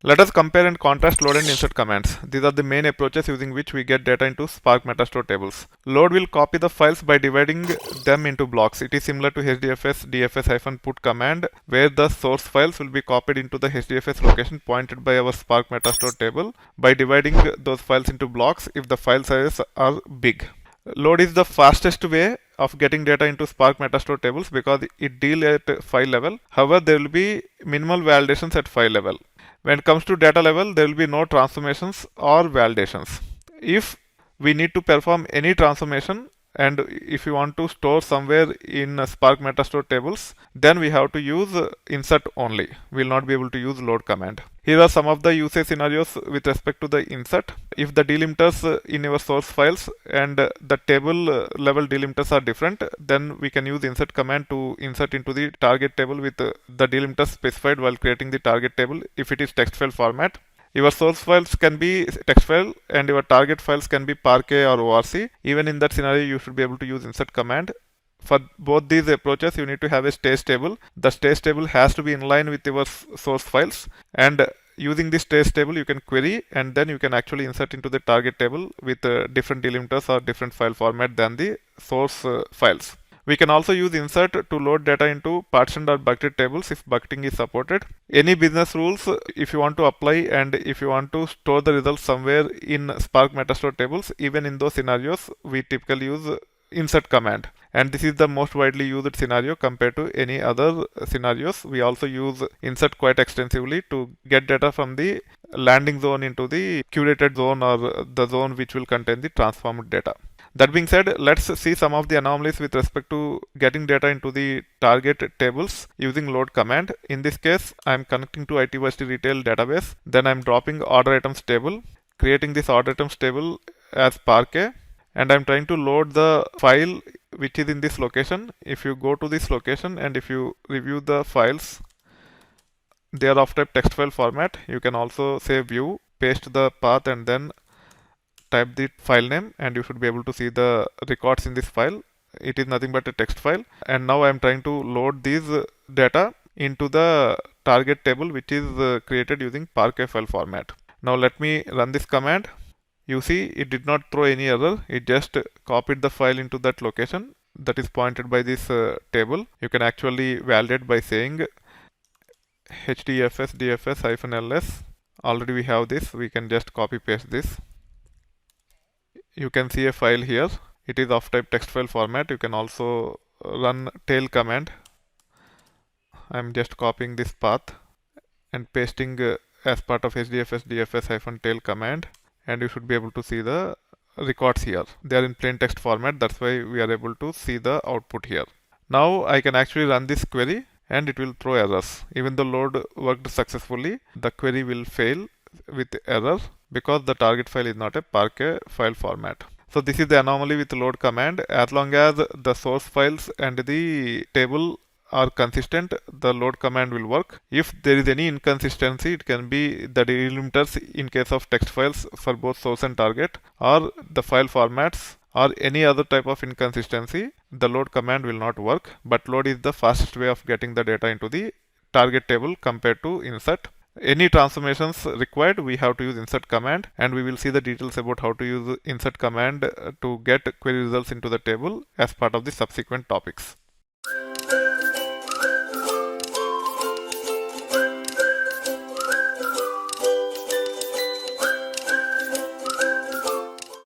Let us compare and contrast load and insert commands. These are the main approaches using which we get data into Spark Metastore tables. Load will copy the files by dividing them into blocks. It is similar to HDFS dfs-put command, where the source files will be copied into the HDFS location pointed by our Spark Metastore table by dividing those files into blocks if the file sizes are big. Load is the fastest way of getting data into Spark Metastore tables because it deals at file level. However, there will be minimal validations at file level. When it comes to data level, there will be no transformations or validations. If we need to perform any transformation and if you want to store somewhere in Spark Metastore tables, then we have to use insert only. We will not be able to use load command. Here are some of the usage scenarios with respect to the insert. If the delimiters in your source files and the table level delimiters are different, then we can use insert command to insert into the target table with the delimiters specified while creating the target table if it is text file format. Your source files can be text file and your target files can be Parquet or ORC. Even in that scenario, you should be able to use insert command. For both these approaches, you need to have a stage table. The stage table has to be in line with your source files, and using this stage table you can query and then you can actually insert into the target table with different delimiters or different file format than the source files. We can also use insert to load data into partitioned or bucketed tables if bucketing is supported. Any business rules if you want to apply and if you want to store the results somewhere in Spark Metastore tables, even in those scenarios we typically use insert command. And this is the most widely used scenario compared to any other scenarios. We also use insert quite extensively to get data from the landing zone into the curated zone or the zone which will contain the transformed data. That being said, let's see some of the anomalies with respect to getting data into the target tables using load command. In this case, I'm connecting to ITversity Retail database. Then I'm dropping order items table, creating this order items table as Parquet, and I'm trying to load the file which is in this location. If you go to this location and if you review the files, they are of type text file format. You can also say view, paste the path and then type the file name and you should be able to see the records in this file. It is nothing but a text file, and now I am trying to load these data into the target table which is created using Parquet file format. Now let me run this command. You see it did not throw any error, it just copied the file into that location that is pointed by this table. You can actually validate by saying hdfs dfs-ls. Already we have this, we can just copy paste this. You can see a file here. It is of type text file format. You can also run tail command. I'm just copying this path and pasting as part of hdfs dfs-tail command, and you should be able to see the records here. They are in plain text format. That's why we are able to see the output here. Now I can actually run this query and it will throw errors. Even though load worked successfully, the query will fail with error because the target file is not a Parquet file format. So this is the anomaly with load command. As long as the source files and the table are consistent, the load command will work. If there is any inconsistency, it can be the delimiters in case of text files for both source and target, or the file formats, or any other type of inconsistency, the load command will not work. But load is the fastest way of getting the data into the target table compared to insert. Any transformations required, we have to use insert command, and we will see the details about how to use insert command to get query results into the table as part of the subsequent topics.